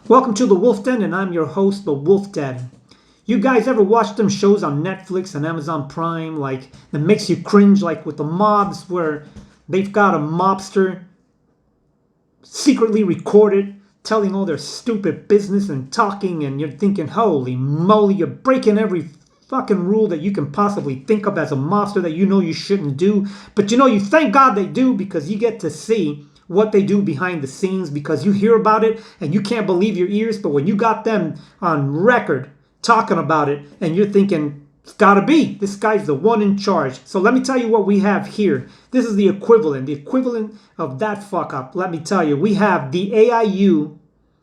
Welcome to The Wolf Den, and I'm your host, The Wolf Den. You guys ever watch them shows on Netflix and Amazon Prime, like, that makes you cringe, like with the mobs, where they've got a mobster secretly recorded telling all their stupid business and talking, and you're thinking, holy moly, you're breaking every fucking rule that you can possibly think of as a mobster that you know you shouldn't do. But you thank God they do, because you get to see what they do behind the scenes, because you hear about it and you can't believe your ears. But when you got them on record talking about it, and you're thinking, it's gotta be, this guy's the one in charge. So let me tell you what we have here. This is the equivalent of that fuck up. Let me tell you, we have the AIU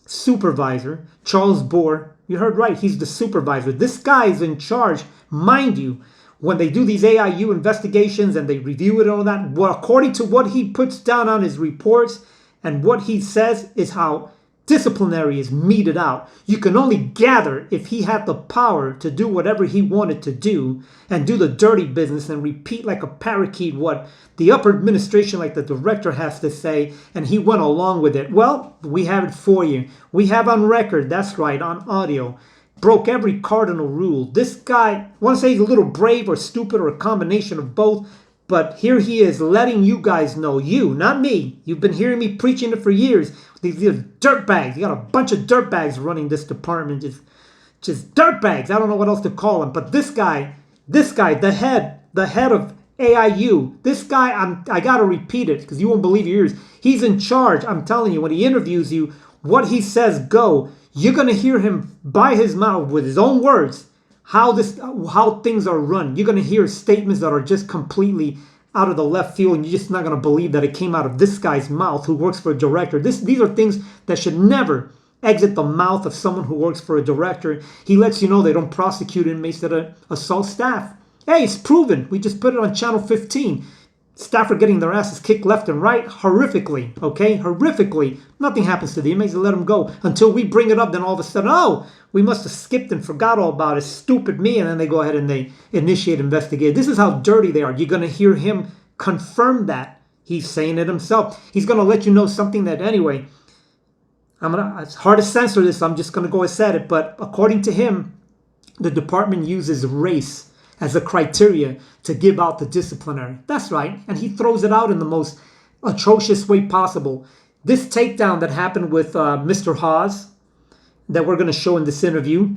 supervisor, Charles Bohr. You heard right, he's the supervisor. This guy is in charge, mind you. When they do these AIU investigations and they review it and all that, well, according to what he puts down on his reports and what he says is how disciplinary is meted out. You can only gather if he had the power to do whatever he wanted to do and do the dirty business and repeat like a parakeet what the upper administration, like the director, has to say, and he went along with it. Well, we have it for you. We have on record, that's right, on audio, broke every cardinal rule. This guy, I want to say he's a little brave or stupid or a combination of both, but here he is letting you guys know, you, not me. You've been hearing me preaching it for years. These dirtbags. You got a bunch of dirtbags running this department. Just dirtbags. I don't know what else to call them. But this guy, the head of AIU, this guy, I got to repeat it because you won't believe your ears. He's in charge. I'm telling you, when he interviews you, what he says go. You're going to hear him by his mouth with his own words how things are run. You're going to hear statements that are just completely out of the left field, and you're just not going to believe that it came out of this guy's mouth who works for a director. These are things that should never exit the mouth of someone who works for a director. He lets you know they don't prosecute inmates that assault staff. Hey, it's proven. We just put it on Channel 15. Staff are getting their asses kicked left and right horrifically, okay? Horrifically. Nothing happens to the inmates. They let them go. Until we bring it up, then all of a sudden, oh, we must have skipped and forgot all about it. Stupid me. And then they go ahead and they initiate investigation. This is how dirty they are. You're going to hear him confirm that. He's saying it himself. He's going to let you know something that, anyway, it's hard to censor this. I'm just going to go and say it. But according to him, the department uses race as a criteria to give out the disciplinary. That's right. And he throws it out in the most atrocious way possible. This takedown that happened with Mr. Haas that we're going to show in this interview,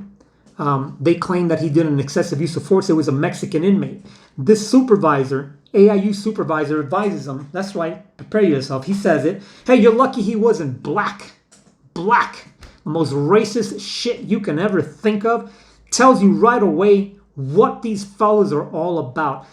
they claim that he did an excessive use of force. It was a Mexican inmate. This supervisor, AIU supervisor, advises him, that's right, prepare yourself. He says it. Hey, you're lucky he wasn't black. Black. The most racist shit you can ever think of. Tells you right away what these fellas are all about.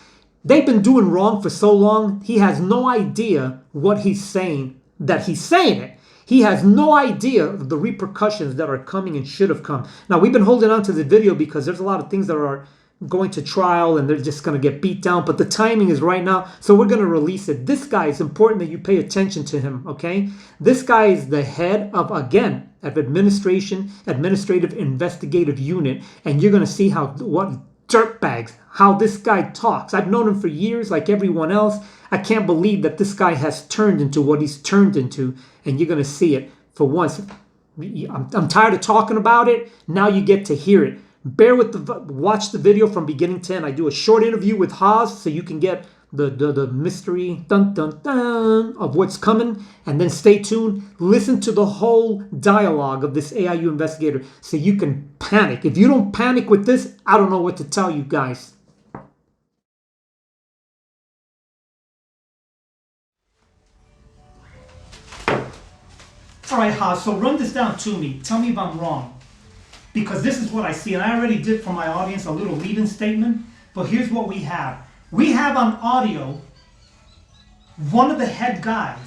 They've been doing wrong for so long, he has no idea what he's saying, that he's saying it. He has no idea of the repercussions that are coming and should have come. Now, we've been holding on to the video because there's a lot of things that are going to trial and they're just going to get beat down, but the timing is right now, so we're going to release it. This guy, is important that you pay attention to him, okay? This guy is the head of, again, of administrative investigative unit, and you're going to see what dirtbags, how this guy talks. I've known him for years like everyone else. I can't believe that this guy has turned into what he's turned into, and you're going to see it for once. I'm tired of talking about it. Now you get to hear it. Watch the video from beginning to end. I do a short interview with Haas so you can get the mystery dun dun dun of what's coming, and then stay tuned. Listen to the whole dialogue of this AIU investigator so you can panic. If you don't panic with this, I don't know what to tell you guys. All right, Haas, so run this down to me. Tell me if I'm wrong, because this is what I see, and I already did for my audience a little lead-in statement, but here's what we have. We have on audio one of the head guys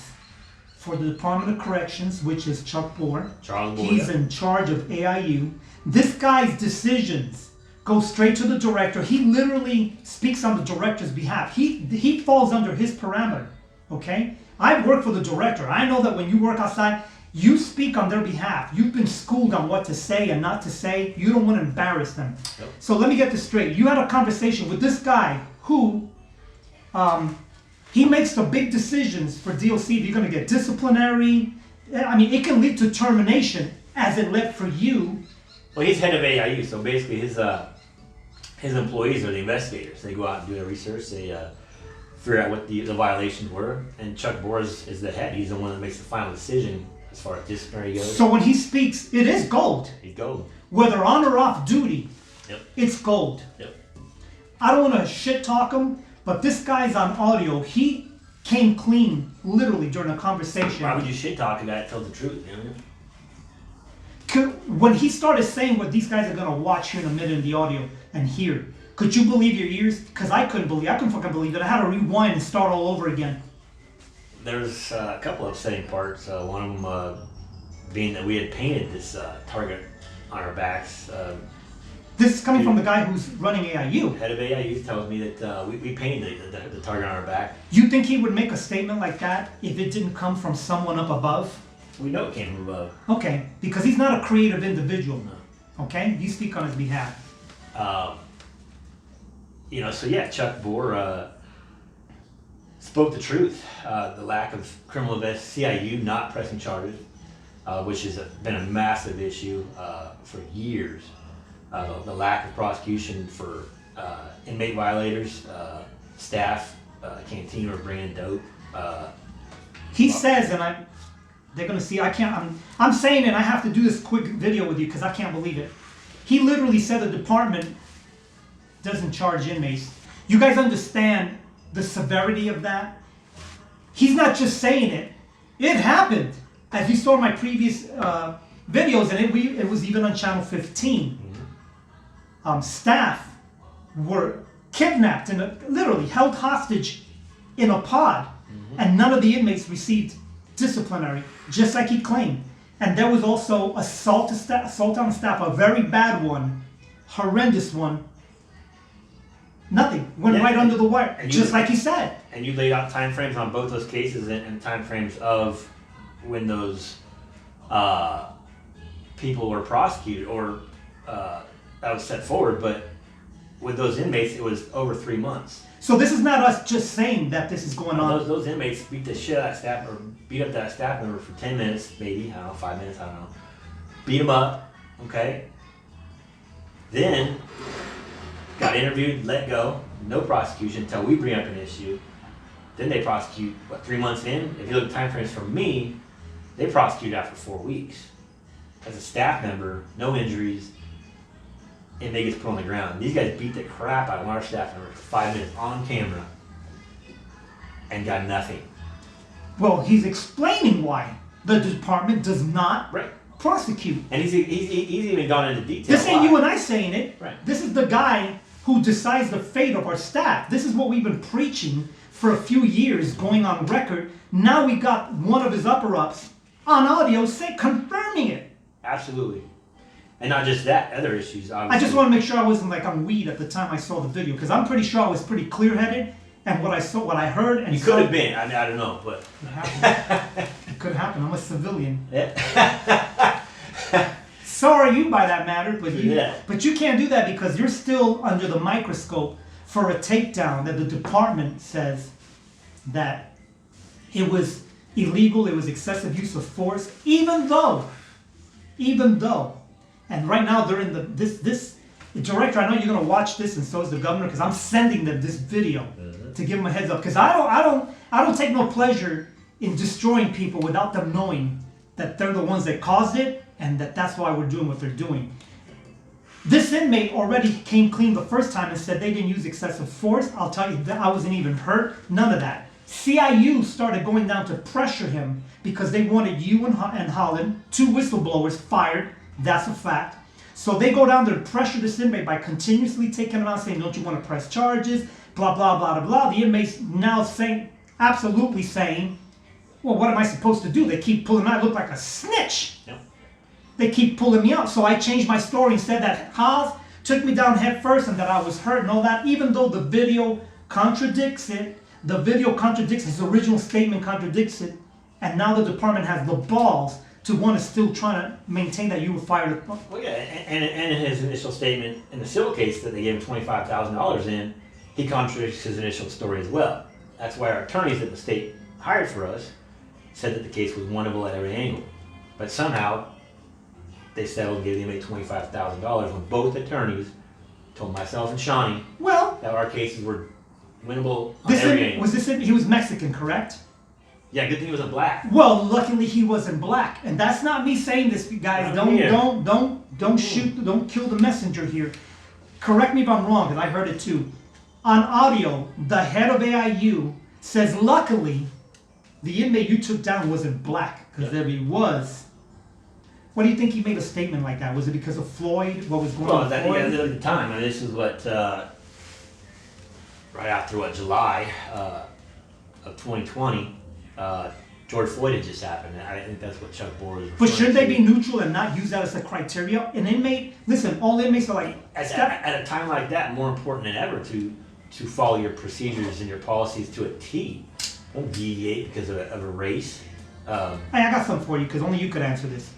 for the Department of Corrections, which is Chuck Bohr. Charles Bohr. He's in charge of AIU. This guy's decisions go straight to the director. He literally speaks on the director's behalf. He falls under his parameter, okay? I've worked for the director. I know that when you work outside, you speak on their behalf. You've been schooled on what to say and not to say. You don't want to embarrass them. Yep. So let me get this straight. You had a conversation with this guy who he makes the big decisions for DOC. If you're going to get disciplinary, I mean, it can lead to termination as it led for you. Well, he's head of AIU, so basically his employees are the investigators. They go out and do their research. They figure out what the violations were, and Chuck Boris is the head. He's the one that makes the final decision as far as disciplinary goes. So when he speaks, it is gold. He's gold. Whether on or off duty, Yep. it's gold. Yep. I don't want to shit talk him, but this guy's on audio. He came clean, literally, during a conversation. Why would you shit talk a guy that tells the truth? You know? When he started saying what these guys are going to watch here in a minute in the audio and hear, could you believe your ears? Because I couldn't fucking believe it. I had to rewind and start all over again. There's a couple of upsetting parts. One of them being that we had painted this target on our backs. This is coming from the guy who's running AIU. Head of AIU tells me that we painted the target on our back. You think he would make a statement like that if it didn't come from someone up above? We know it came from above. Okay, because he's not a creative individual. No. Okay, you speak on his behalf. So yeah, Chuck Bohr spoke the truth. The lack of criminal CIU not pressing charges, which has been a massive issue for years. The lack of prosecution for inmate violators, staff, canteen were bringing dope. He says, and they're gonna see. I'm saying it. I have to do this quick video with you because I can't believe it. He literally said the department doesn't charge inmates. You guys understand the severity of that? He's not just saying it. It happened. As you saw in my previous videos, and it was even on channel 15. Staff were kidnapped and literally held hostage in a pod, and none of the inmates received disciplinary, just like he claimed. And there was also assault on staff, a very bad one, horrendous one. Nothing. Went right under the wire, just like he said. And you laid out time frames on both those cases and time frames of when those people were prosecuted or that was set forward. But with those inmates, it was over 3 months. So this is not us just saying that this is going on. Those inmates beat the shit out of staff, or beat up that staff member for 10 minutes, maybe, I don't know, 5 minutes, I don't know. Beat them up, okay? Then got interviewed, let go, no prosecution until we bring up an issue. Then they prosecute, 3 months in? If you look at time frames for me, they prosecute after 4 weeks. As a staff member, no injuries, and they get put on the ground. These guys beat the crap out of our staff member for 5 minutes on camera and got nothing. Well, he's explaining why the department does not prosecute. And he's even gone into detail. This ain't you and I saying it. Right. This is the guy who decides the fate of our staff. This is what we've been preaching for a few years, going on record. Now we got one of his upper-ups on audio confirming it. Absolutely. And not just that, other issues, obviously. I just want to make sure I wasn't like on weed at the time I saw the video, because I'm pretty sure I was pretty clear-headed, and what I heard and you could have been. I don't know, but it happened. It could happen. I'm a civilian. Yeah. So are you, by that matter, but but you can't do that because you're still under the microscope for a takedown that the department says that it was illegal, it was excessive use of force, even though, and right now they're in this director, I know you're gonna watch this, and so is the governor, because I'm sending them this video to give them a heads up, because I don't take no pleasure in destroying people without them knowing that they're the ones that caused it, and that's why we're doing what they're doing. This inmate already came clean the first time and said they didn't use excessive force. I'll tell you that I wasn't even hurt. None of that. CIU started going down to pressure him because they wanted you and Holland, 2 whistleblowers, fired. That's a fact. So they go down there to pressure this inmate by continuously taking him out, saying, don't you want to press charges? Blah, blah, blah, blah, blah. The inmate's now saying, absolutely saying, well, what am I supposed to do? They keep pulling me out. I look like a snitch. Yep. They keep pulling me out. So I changed my story and said that Haas took me down head first and that I was hurt and all that, even though the video contradicts it. The video contradicts his original statement, contradicts it. And now the department has the balls to want to still try to maintain that you were fired. Well, yeah, and in his initial statement in the civil case that they gave him $25,000 in, he contradicts his initial story as well. That's why our attorneys that the state hired for us said that the case was winnable at every angle. But somehow, they settled, gave the inmate $25,000 when both attorneys told myself and Shawnee Well, that our cases were winnable on every angle. he was Mexican, correct? Yeah, good thing he wasn't black. Well, luckily he wasn't black, and that's not me saying this, guys. Don't shoot, don't kill the messenger here. Correct me if I'm wrong, because I heard it too. On audio, the head of AIU says, luckily, the inmate you took down wasn't black, because if he was. What do you think he made a statement like that? Was it because of Floyd? What was going on with Floyd? At the time, I mean, this is what, right after July of 2020, George Floyd had just happened. I think that's what Chuck Bohr was referring But shouldn't they to. be neutral and not use that as a criteria? An inmate, listen, all inmates are like... At a time like that, more important than ever to follow your procedures and your policies to a T. Don't deviate because of a race. Hey, I got something for you, because only you could answer this.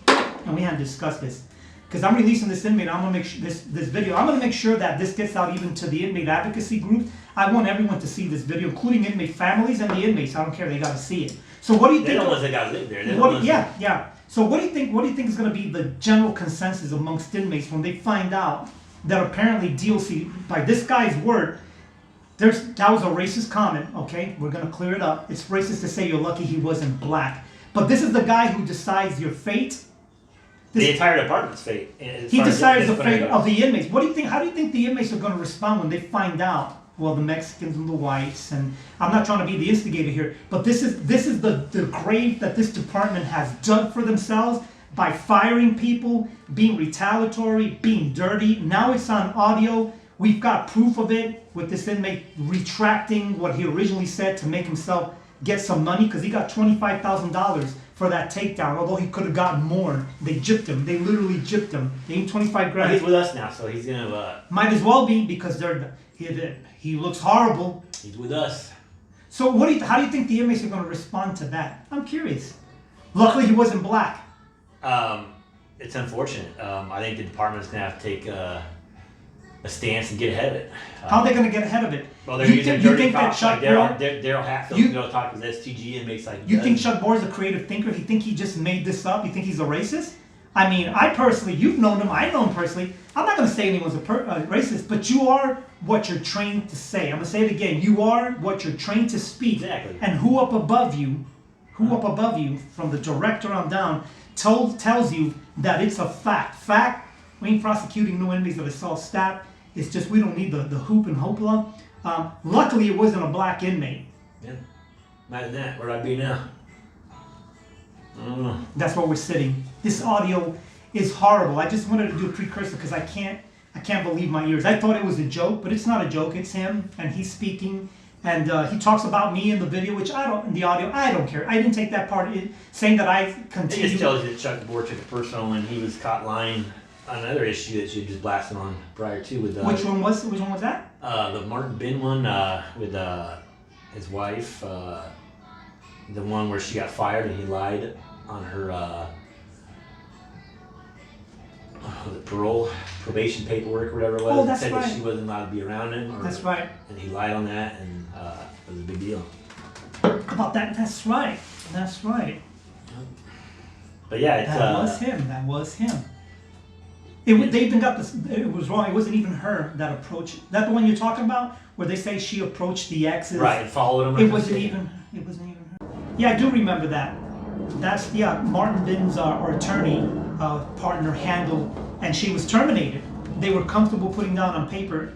And we hadn't discussed this. Because I'm releasing this inmate, I'm going to make sure this video, I'm going to make sure that this gets out even to the inmate advocacy groups. I want everyone to see this video, including inmate families and the inmates. I don't care, they got to see it. So what do you think? They're the ones that got to live there. Yeah. So what do you think is going to be the general consensus amongst inmates when they find out that apparently DLC, by this guy's word, that was a racist comment, okay? We're going to clear it up. It's racist to say you're lucky he wasn't black. But this is the guy who decides your fate. The entire department's fate. He decides the fate of the inmates. What do you think? How do you think the inmates are going to respond when they find out? Well, the Mexicans and the whites, and I'm not trying to be the instigator here, but this is the grave that this department has dug for themselves by firing people, being retaliatory, being dirty. Now it's on audio. We've got proof of it with this inmate retracting what he originally said to make himself get some money, because he got $25,000 for that takedown, although he could have gotten more. They gypped him. They literally gypped him. They ain't 25 grand. He's with us now, so he's going to... Might as well be, because he looks horrible. He's with us. So how do you think the inmates are going to respond to that? I'm curious. Luckily, he wasn't black. It's unfortunate. I think the department's going to have to take a stance and get ahead of it. How are they going to get ahead of it? Well, they're using dirty cops like Bohr, Daryl Hatfield to go talk to the STG inmates like you think Chuck Bohr is a creative thinker? You think he just made this up? You think he's a racist? I mean, I personally, you've known him, I know him personally. I'm not going to say anyone's a racist, but you are what you're trained to say. I'm going to say it again. You are what you're trained to speak. Exactly. And who up above you, from the director on down, tells you that it's a fact. Fact, we ain't prosecuting no inmates of assault stat. It's just we don't need the hoop and hoopla. Luckily, it wasn't a black inmate. Yeah. Imagine that. Where'd I be now? I don't know. That's where we're sitting. This audio is horrible. I just wanted to do a precursor because I can't believe my ears. I thought it was a joke, but it's not a joke. It's him, and he's speaking, and he talks about me in the video, which in the audio, I don't care. I didn't take that part in saying that I continue. It just tells you that Chuck Bohr took it personal when he was caught lying on another issue that you just blasted on prior to with Which one was that? The Martin Bin one with his wife, the one where she got fired and he lied on her probation paperwork or whatever it was. Oh, that's said right. that she wasn't allowed to be around him. That's right. And he lied on that, and it was a big deal. About that, that's right. That's right. But yeah, it's, that was him. They even got this. It was wrong. It wasn't even her that approached. That the one you're talking about, where they say she approached the exes. Right, and followed him. It wasn't even her. Yeah, I do remember that. That's Martin Bin's our attorney partner handled, and she was terminated. They were comfortable putting down on paper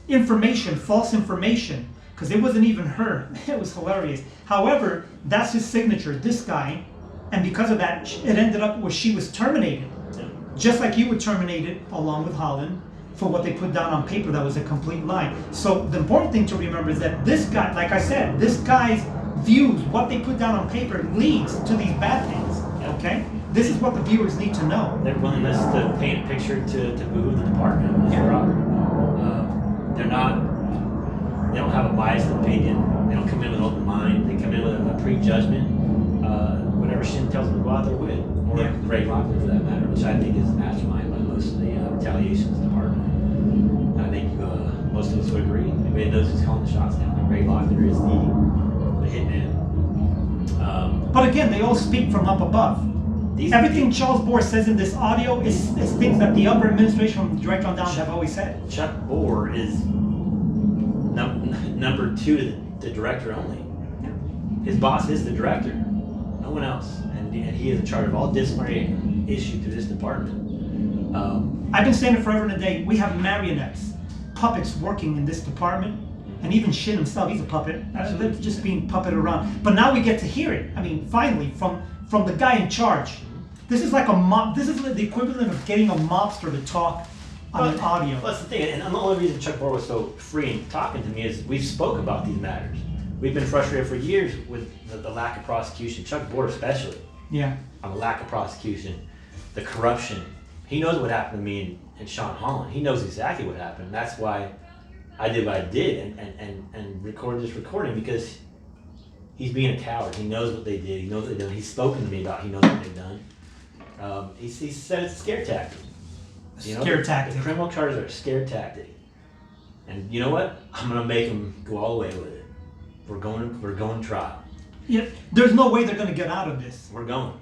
false information, because it wasn't even her. It was hilarious. However, that's his signature. This guy, and because of that, it ended up where she was terminated. Just like you were terminated along with Holland for what they put down on paper that was a complete lie. So the important thing to remember is that this guy, like I said, this guy's views, what they put down on paper leads to these bad things, okay? This is what the viewers need to know. Their willingness to paint a picture to move the department. They don't have a biased opinion. They don't come in with an open mind. They come in with a prejudgment. Whatever Shin tells them to go out there with. Or Ray Locklear for that matter, which I think is mastermind by most of the retaliations department. I think most of us would agree. Anybody knows who's calling the shots now. Ray Locklear is the hitman. But again, they all speak from up above. Everything Charles Bohr says in this audio is things that the upper administration from the director on down have always said. Chuck Bohr is number 2 to the director only. His boss is the director, no one else, and he is in charge of all disciplinary issues through this department. I've been saying it forever and a day. We have marionettes, puppets working in this department, and even Shin himself, he's a puppet. They're just being puppeted around. But now we get to hear it. I mean, finally, from the guy in charge. This is like a mob. This is the equivalent of getting a mobster to talk on an audio. Well, that's the thing, and the only reason Chuck Bohr was so free in talking to me is we've spoke about these matters. We've been frustrated for years with the lack of prosecution, Chuck Bohr especially. Yeah. On the lack of prosecution, the corruption. He knows what happened to me and Sean Holland. He knows exactly what happened. That's why I did what I did and recorded this recording, because he's being a coward. He knows what they did. He knows what they've done. He's spoken to me about. He knows what they've done. He said it's a scare tactic. Scare tactic. The criminal charges are a scare tactic. And you know what? I'm gonna make them go all the way with it. We're going to trial. Yeah. There's no way they're going to get out of this. We're going.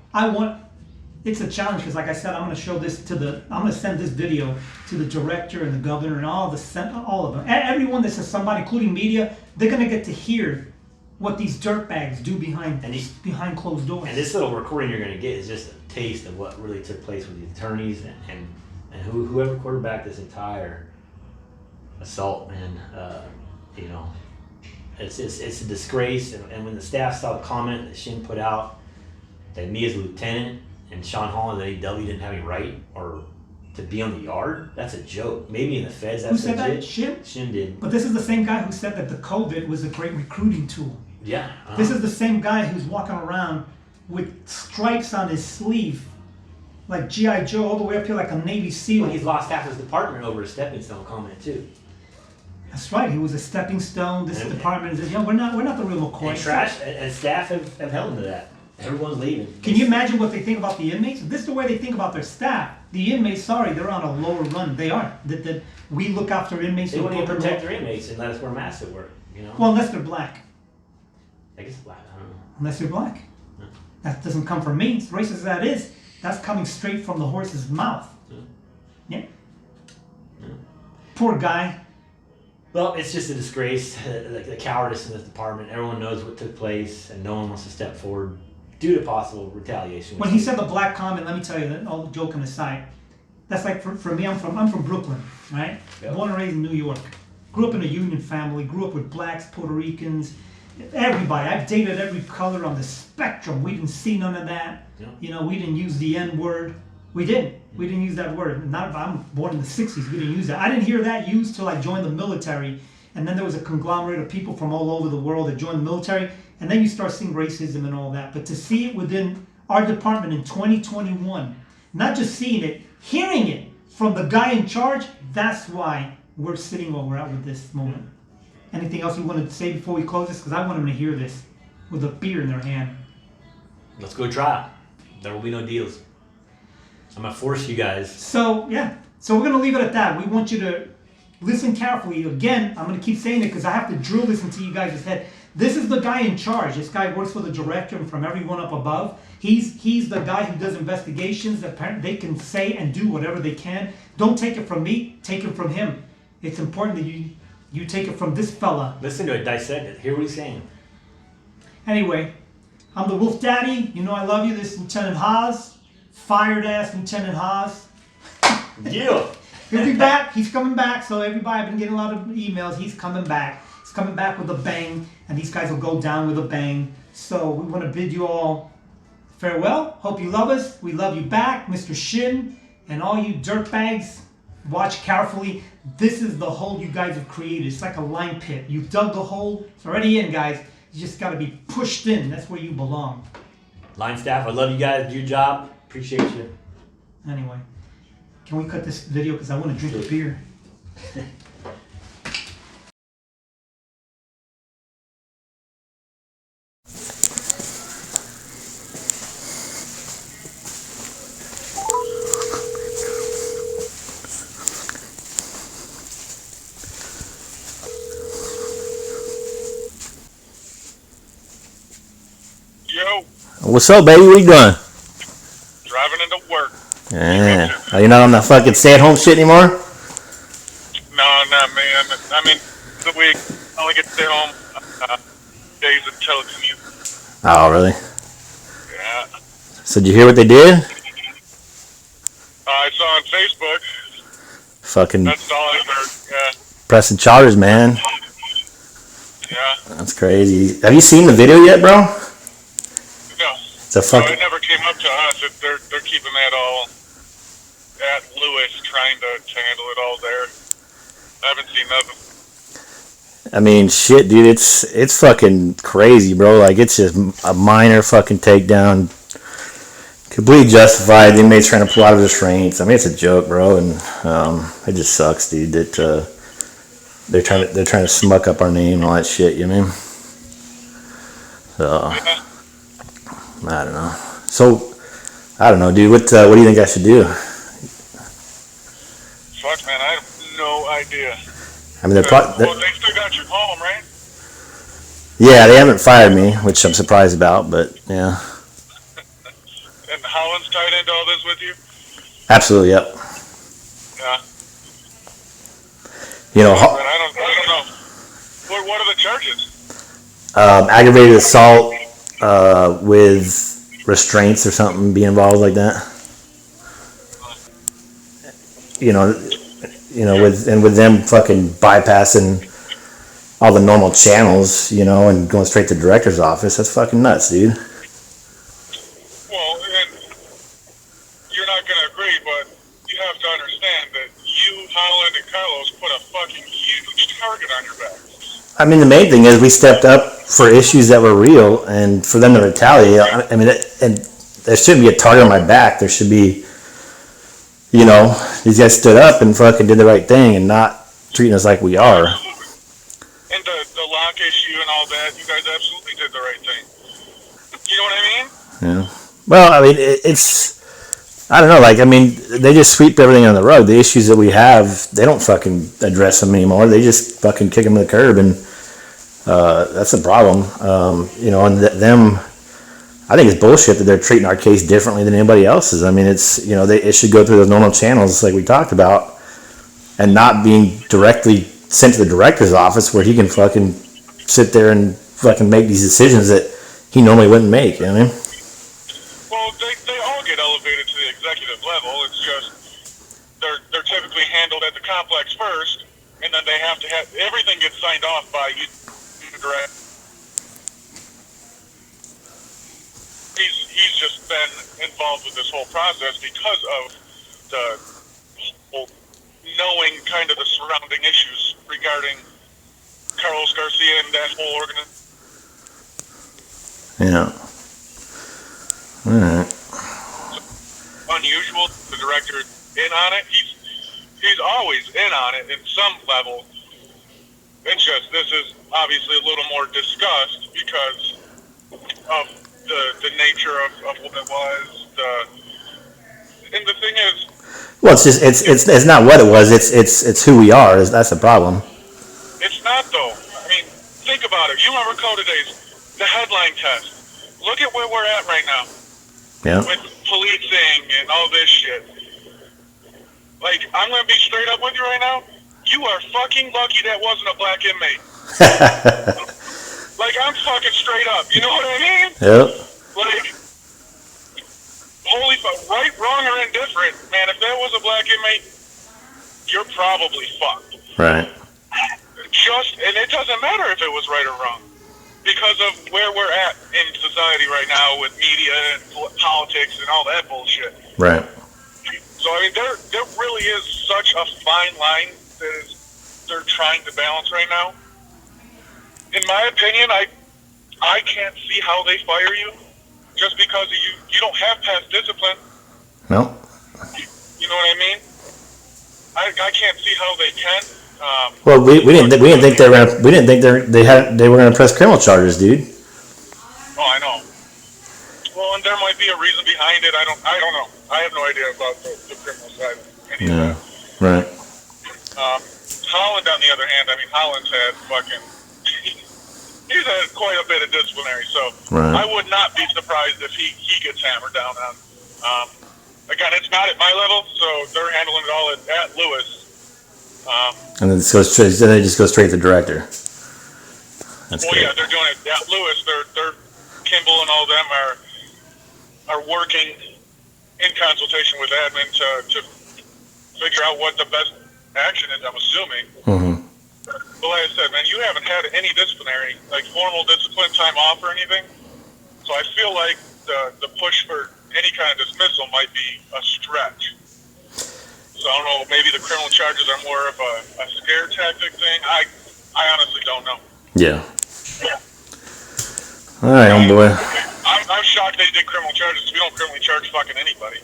It's a challenge because, like I said, I'm going to show this I'm going to send this video to the director and the governor and all of them. Everyone that says somebody, including media, they're going to get to hear what these dirtbags do behind closed doors. And this little recording you're going to get is just a taste of what really took place with the attorneys and whoever quarterbacked this entire assault, man. It's a disgrace. And when the staff saw the comment that Shin put out that me as a lieutenant and Sean Holland, the AW, didn't have any right or to be on the yard, that's a joke. Maybe in the feds that's legit. Who said that? Shin? Shin did. But this is the same guy who said that the COVID was a great recruiting tool. Yeah. This is the same guy who's walking around with stripes on his sleeve, like G.I. Joe, all the way up here like a Navy SEAL. Well, he's lost half his department over a stepping stone comment too. That's right. He was a stepping stone. This department is, we're not the real McCoy. And trash and staff have held him to that. Everyone's leaving. Can you imagine what they think about the inmates? This is the way they think about their staff. The inmates, they're on a lower run. They are. That we look after inmates. They wouldn't even protect their inmates and let us wear masks at work. Well, unless they're black. I guess black. I don't know. Unless they're black. No. That doesn't come from me. As racist as that is, that's coming straight from the horse's mouth. Yeah. Poor guy. Well, it's just a disgrace, the cowardice in this department. Everyone knows what took place, and no one wants to step forward due to possible retaliation. When he said the black comment, let me tell you, that all joking aside, that's like for me. I'm from Brooklyn, right? Yep. Born and raised in New York. Grew up in a union family. Grew up with blacks, Puerto Ricans, everybody. I've dated every color on the spectrum. We didn't see none of that. Yep. We didn't use the N word. We didn't. We didn't use that word. I'm born in the 60s. We didn't use that. I didn't hear that used till I joined the military. And then there was a conglomerate of people from all over the world that joined the military. And then you start seeing racism and all that. But to see it within our department in 2021, not just seeing it, hearing it from the guy in charge, that's why we're sitting where we're at with this moment. Anything else we want to say before we close this? Because I want them to hear this with a beer in their hand. Let's go try. There will be no deals. I'm going to force you guys. So, yeah. So we're going to leave it at that. We want you to listen carefully. Again, I'm going to keep saying it because I have to drill this into you guys' head. This is the guy in charge. This guy works for the director and from everyone up above. He's the guy who does investigations. That they can say and do whatever they can. Don't take it from me. Take it from him. It's important that you take it from this fella. Listen to it. Dissect it. Hear what he's saying. Anyway, I'm the Wolf Daddy. You know I love you. This is Lieutenant Haas. Fired ass Lieutenant Haas. Yeah. He'll be back. He's coming back. So everybody, I've been getting a lot of emails. He's coming back. He's coming back with a bang. And these guys will go down with a bang. So we want to bid you all farewell. Hope you love us. We love you back. Mr. Shin and all you dirtbags, watch carefully. This is the hole you guys have created. It's like a lime pit. You dug the hole. It's already in, guys. You just got to be pushed in. That's where you belong. Line staff, I love you guys. Do your job. Appreciate you. Anyway, can we cut this video because I want to drink a beer? What's up, baby? What you doing? work. Yeah. Oh, you're not on that fucking stay-at-home shit anymore? No, not me. I mean, the week I only get to stay home days until it's commute. Oh, really? Yeah. So did you hear what they did? I saw on Facebook. Fucking That's all I heard. Yeah. pressing charges, man. Yeah. That's crazy. Have you seen the video yet, bro? No. It's a fucking. No, it never came up to us. They're keeping that all at Lewis, trying to handle it all there. I haven't seen nothing. I mean, shit, dude. It's fucking crazy, bro. Like, it's just a minor fucking takedown. Completely justified. The inmates trying to pull out of restraints. I mean, it's a joke, bro, and it just sucks, dude. That they're trying to smuck up our name and all that shit. You know what I mean? So Yeah. I don't know. So I don't know, dude. What do you think I should do? Fuck, man, I have no idea. I mean, Well, they still got you home, right? yeah, they haven't fired me, which I'm surprised about, but yeah, And Holland's tied into all this with you? absolutely, yep. Yeah. You know, But I don't know. What are the charges? aggravated assault with restraints or something, be involved like that. You know, with them fucking bypassing all the normal channels, you know, and going straight to the director's office. That's fucking nuts, dude. Well, and you're not going to agree, but you have to understand that you, Holland, and Carlos put a fucking huge target on your back. I mean, the main thing is we stepped up for issues that were real, and for them to retaliate. I mean, and there shouldn't be a target on my back. There should be, you know, these guys stood up and fucking did the right thing and not treating us like we are. And the lock issue and all that, you guys absolutely did the right thing. You know what I mean? Yeah. Well, I mean, it's. I don't know. Like, I mean, they just sweep everything on the rug. The issues that we have, they don't fucking address them anymore. They just fucking kick them to the curb, and that's the problem. You know, and them. I think it's bullshit that they're treating our case differently than anybody else's. I mean, it's, you know, it should go through those normal channels like we talked about, and not being directly sent to the director's office where he can fucking sit there and fucking make these decisions that he normally wouldn't make. You know what I mean? Well, they all get elevated to the executive level. It's just they're typically handled at the complex first, and then they have to have everything gets signed off by you, the director. He's just been involved with this whole process because of the whole knowing kind of the surrounding issues regarding Carlos Garcia and that whole organization. Yeah. All right. Unusual, the director in on it. He's always in on it in some level. It's just this is obviously a little more discussed because of the nature of what it was. And the thing is, Well, it's just it's not what it was. It's who we are. That's the problem. it's not though. I mean, think about it. You remember Coda Days, the headline test. Look at where we're at right now. Yeah. With policing and all this shit. Like, I'm going to be straight up with you right now. You are fucking lucky that wasn't a black inmate. Like, I'm fucking straight up. You know what I mean? Yep. Like, holy fuck, right, wrong, or indifferent, man, if that was a black inmate, you're probably fucked. Right. And it doesn't matter if it was right or wrong. Because of where we're at in society right now with media and politics and all that bullshit. Right. So, I mean, there really is such a fine line that they're trying to balance right now. In my opinion, I can't see how they fire you just because of you don't have past discipline. No. You know what I mean? I can't see how they can. Well, we didn't think they were gonna. We didn't think they were gonna press criminal charges, dude. Oh, I know. Well, and there might be a reason behind it. I don't know. I have no idea about the criminal side of any of that. Right. Holland, on the other hand, I mean, Holland's had fucking. He's had quite a bit of disciplinary, so Right. I would not be surprised if he gets hammered down on. again, it's not at my level, so they're handling it all at Lewis. And then they just go straight to the director. That's Well, good. yeah, they're doing it at Lewis. They're Kimball and all them are working in consultation with admin to figure out what the best action is. I'm assuming. Mm-hmm. But like I said, man, you haven't had any disciplinary, like formal discipline time off or anything. So I feel like the push for any kind of dismissal might be a stretch. So I don't know, maybe the criminal charges are more of a scare tactic thing. I honestly don't know. Yeah. All right, homeboy. I'm shocked they did criminal charges. We don't criminally charge fucking anybody.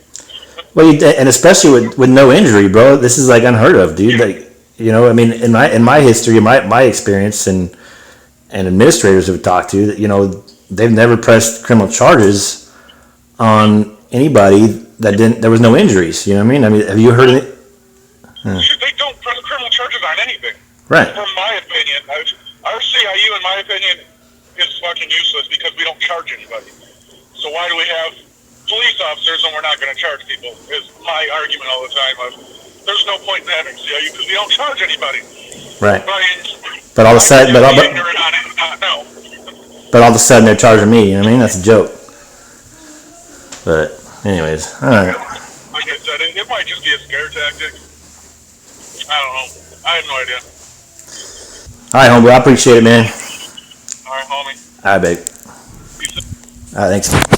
Well, and especially with no injury, bro. This is like unheard of, dude. Like, you know, I mean, in my history, my experience, and administrators who've talked to, you know, they've never pressed criminal charges on anybody there was no injuries. You know what I mean? Have you heard of it? Shit, they don't press criminal charges on anything. Right. From my opinion, our CIU, in my opinion, is fucking useless because we don't charge anybody. So why do we have police officers and we're not going to charge people? Is my argument all the time of there's no point in having CIU because we don't charge anybody. Right. But all of a sudden, ignorant on it, not know. But all of a sudden they're charging me. You know what I mean? That's a joke. But anyways, all right. Like I said, it might just be a scare tactic. I don't know. I have no idea. All right, homeboy. I appreciate it, man. All right, homie. All right, babe. Peace. All right, thanks.